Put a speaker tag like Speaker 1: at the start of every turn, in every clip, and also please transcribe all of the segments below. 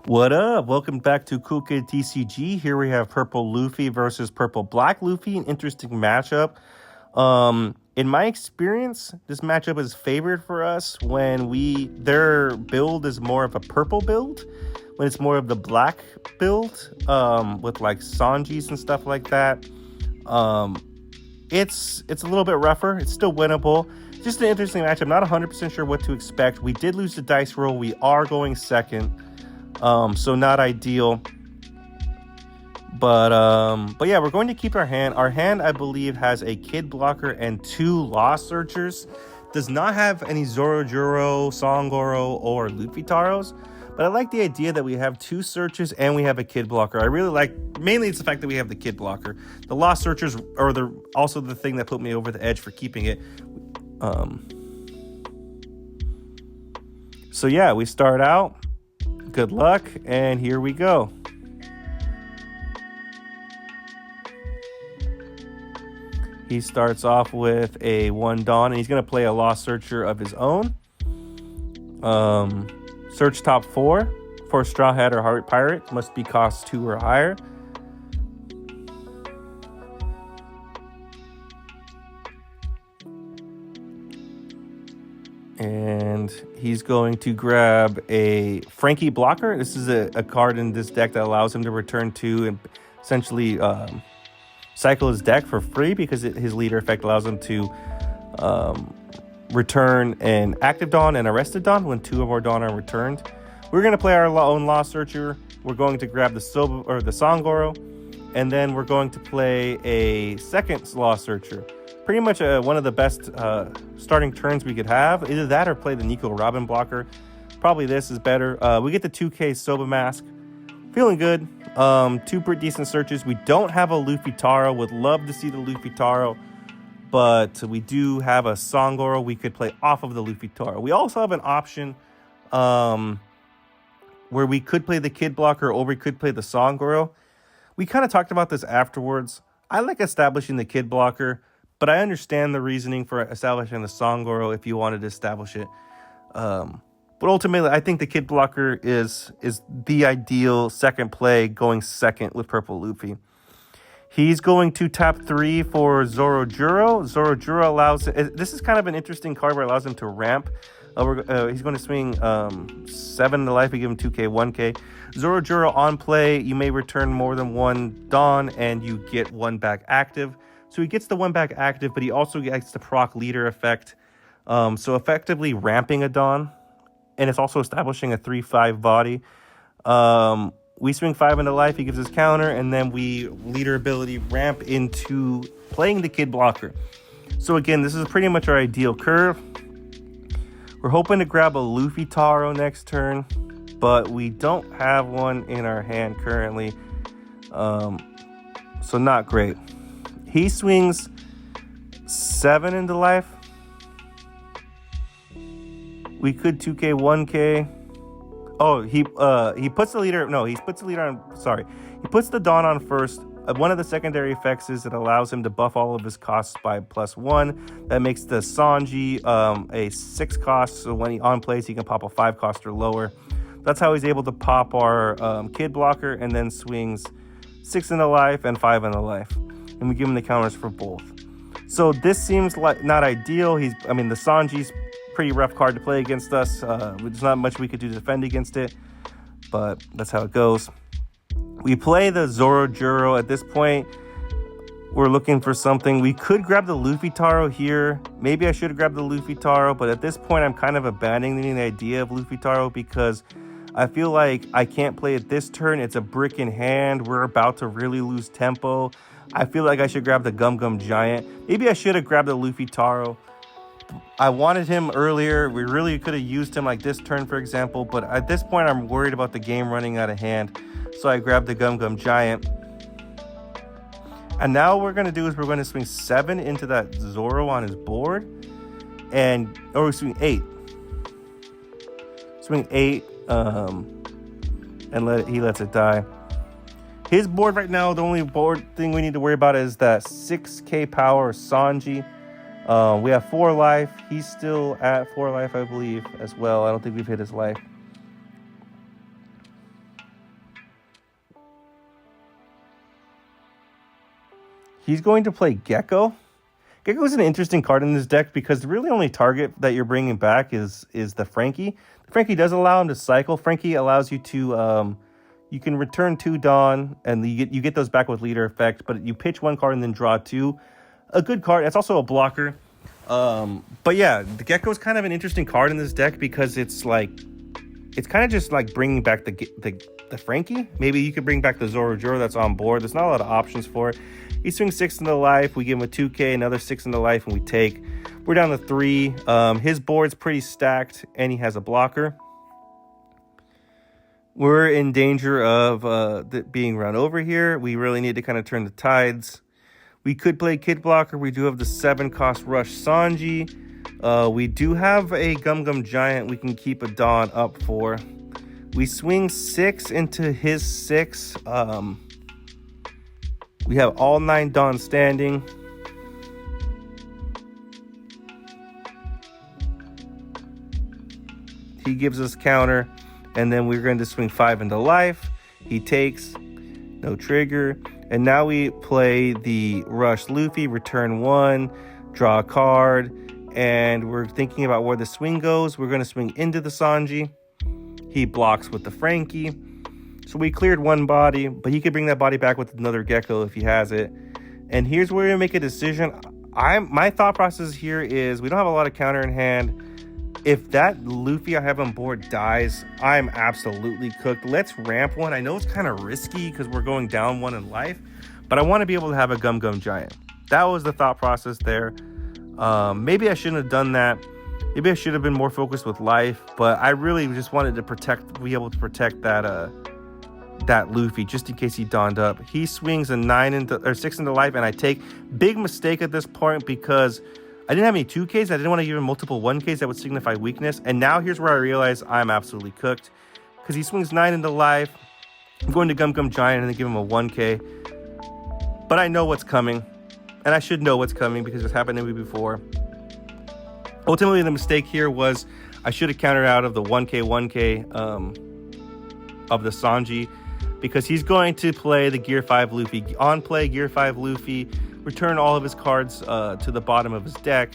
Speaker 1: What up? Welcome back to Cool Kid TCG. Here we have Purple Luffy versus Purple Black Luffy. An interesting matchup. In my experience, this matchup is favored for us when their build is more of a purple build, when it's more of the black build, with like Sanjis and stuff like that. It's a little bit rougher. It's still winnable. Just an interesting matchup. Not 100% sure what to expect. We did lose the dice roll. We are going second. So not ideal. But yeah, we're going to keep our hand. Our hand, I believe, has a Kid Blocker and 2 Law Searchers. Does not have any Zorojuro, Songoro, or Luffy Taros. But I like the idea that we have 2 searches and we have a Kid Blocker. I really like, mainly it's the fact that we have the Kid Blocker. The Law Searchers are also the thing that put me over the edge for keeping it. So yeah, we start out. Good luck, and here we go. He starts off with a 1 Dawn, and he's going to play a Lost Searcher of his own. Search top 4 for Straw Hat or Heart Pirate. Must be cost 2 or higher. And he's going to grab a Frankie Blocker. This is a card in this deck that allows him to return 2 and essentially cycle his deck for free because his leader effect allows him to return an active Dawn and a rested Dawn when 2 or more Dawn are returned. We're going to play our own Law Searcher. We're going to grab the Songoro, and then we're going to play a second Law Searcher. Pretty much one of the best starting turns we could have. Either that or play the Nico Robin blocker. Probably this is better. We get the 2K Soba Mask. Feeling good. 2 pretty decent searches. We don't have a Luffy Taro. Would love to see the Luffy Taro. But we do have a Songoro we could play off of the Luffy Taro. We also have an option where we could play the Kid Blocker or we could play the Songoro. We kind of talked about this afterwards. I like establishing the Kid Blocker, but I understand the reasoning for establishing the Songoro if you wanted to establish it. But ultimately, I think the Kid Blocker is the ideal second play, going second with Purple Luffy. He's going to tap 3 for Zorojuro. Zorojuro allows... This is kind of an interesting card where it allows him to ramp. He's going to swing 7 to life. We give him 2K, 1K. Zorojuro on play, you may return more than 1 Dawn, and you get 1 back active. So he gets the 1 back active, but he also gets the proc leader effect. So effectively ramping a Dawn. And it's also establishing a 3/5 body. We swing 5 into life, he gives his counter, and then we leader ability ramp into playing the Kid Blocker. So again, this is pretty much our ideal curve. We're hoping to grab a Luffy Taro next turn, but we don't have one in our hand currently. So not great. He swings 7 into life. We could 2K, 1K. Oh, he puts the leader. No, he puts the leader on. Sorry, he puts the Dawn on first. One of the secondary effects is it allows him to buff all of his costs by +1. That makes the Sanji a 6 cost. So when he on plays, he can pop a 5 cost or lower. That's how he's able to pop our Kid Blocker and then swings 6 into life and 5 into life. And we give him the counters for both. So this seems like not ideal. The Sanji's pretty rough card to play against us. There's not much we could do to defend against it, but that's how it goes. We play the Zorojuro. At this point, we're looking for something. We could grab the Luffy Taro here. Maybe I should have grabbed the Luffy Taro, but at this point, I'm kind of abandoning the idea of Luffy Taro because I feel like I can't play it this turn. It's a brick in hand. We're about to really lose tempo. I feel like I should grab the Gum Gum Giant. Maybe I should have grabbed the Luffy Taro. I wanted him earlier. We really could have used him like this turn, for example. But at this point, I'm worried about the game running out of hand. So I grabbed the Gum Gum Giant. And now what we're going to do is we're going to swing 7 into that Zoro on his board. Or swing 8. Swing 8. And he lets it die. His board right now, the only board thing we need to worry about is that 6K power Sanji. We have 4 life. He's still at 4 life, I believe, as well. I don't think we've hit his life. He's going to play Gecko. Gecko is an interesting card in this deck because the really only target that you're bringing back is the Frankie. Frankie does allow him to cycle. Frankie allows you to you can return 2 Dawn, and you get those back with leader effect, but you pitch 1 card and then draw 2. A good card. It's also a blocker. But yeah, the Gecko is kind of an interesting card in this deck because it's kind of just like bringing back the Frankie. Maybe you could bring back the Zorojuro that's on board. There's not a lot of options for it. He swings 6 into life. We give him a 2K, another 6 into life, and we take. We're down to 3. His board's pretty stacked, and he has a blocker. We're in danger of being run over here. We really need to kind of turn the tides. We could play Kid Blocker. We do have the 7-cost Rush Sanji. We do have a Gum Gum Giant we can keep a Dawn up for. We swing 6 into his 6. We have all 9 Dawn standing. He gives us counter, and then we're going to swing 5 into life. He takes, no trigger. And now we play the Rush Luffy, return 1, draw a card, and we're thinking about where the swing goes. We're going to swing into the Sanji. He blocks with the Frankie. So we cleared 1 body, but he could bring that body back with another Gecko if he has it. And here's where we make a decision. My thought process here is we don't have a lot of counter in hand. If that Luffy I have on board dies, I'm absolutely cooked. Let's ramp 1. I know it's kind of risky because we're going down 1 in life, but I want to be able to have a Gum Gum Giant. That was the thought process there. Maybe I shouldn't have done that. Maybe I should have been more focused with life, but I really just wanted to be able to protect that Luffy just in case he dawned up. He swings a 6 into life, and I take. Big mistake at this point because I didn't have any 2Ks. I didn't want to give him multiple 1Ks that would signify weakness. And now here's where I realize I'm absolutely cooked because he swings 9 into life. I'm going to Gum Gum Giant and then give him a 1K. But I know what's coming, and I should know what's coming because it's happened to me before. Ultimately, the mistake here was I should have countered out of the 1K of the Sanji because he's going to play the Gear 5 Luffy. On play, Gear 5 Luffy, return all of his cards to the bottom of his deck.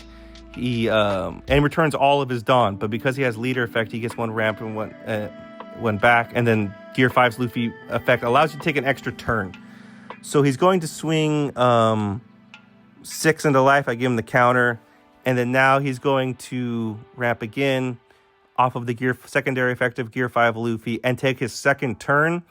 Speaker 1: He and returns all of his Dawn, but because he has leader effect, he gets 1 ramp and 1 back, and then Gear 5's Luffy effect allows you to take an extra turn. So he's going to swing 6 into life. I give him the counter. And then now he's going to ramp again off of the secondary effect of Gear 5 Luffy and take his second turn.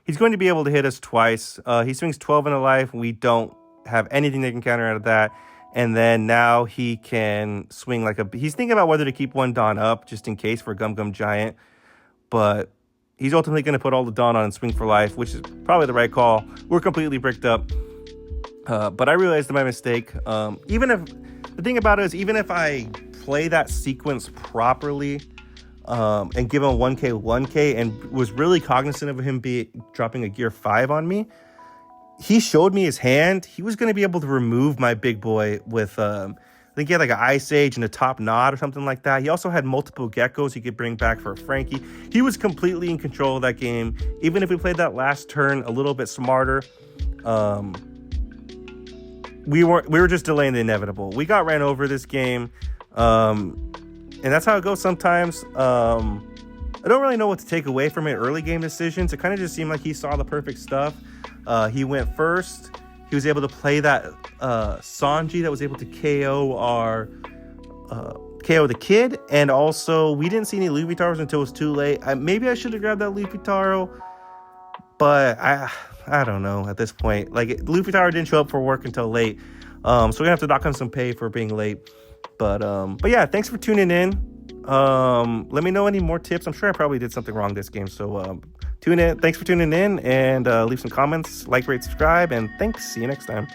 Speaker 1: He's going to be able to hit us twice. He swings 12 into life. We don't have anything that can counter out of that. And then now he can swing he's thinking about whether to keep 1 Dawn up just in case for Gum Gum Giant. But he's ultimately going to put all the Dawn on and swing for life, which is probably the right call. We're completely bricked up. But I realized my mistake. The thing about it is, even if I play that sequence properly and give him 1K and was really cognizant of him dropping a Gear 5 on me, he showed me his hand. He was going to be able to remove my big boy with, I think he had like an Ice Age and a Top Knot or something like that. He also had multiple Geckos he could bring back for Frankie. He was completely in control of that game. Even if we played that last turn a little bit smarter, we were just delaying the inevitable. We got ran over this game, and that's how it goes sometimes. I don't really know what to take away from it. Early game decisions, it kind of just seemed like he saw the perfect stuff. He went first. He was able to play that Sanji that was able to KO the Kid, and also we didn't see any Luffy Taros until it was too late. Maybe I should have grabbed that Luffy Taro, but I don't know at this point. Like, Luffy Tower didn't show up for work until late. So we're gonna have to dock him some pay for being late. But yeah, thanks for tuning in. Let me know any more tips. I'm sure I probably did something wrong this game. So tune in. Thanks for tuning in, and leave some comments, like, rate, subscribe, and thanks. See you next time.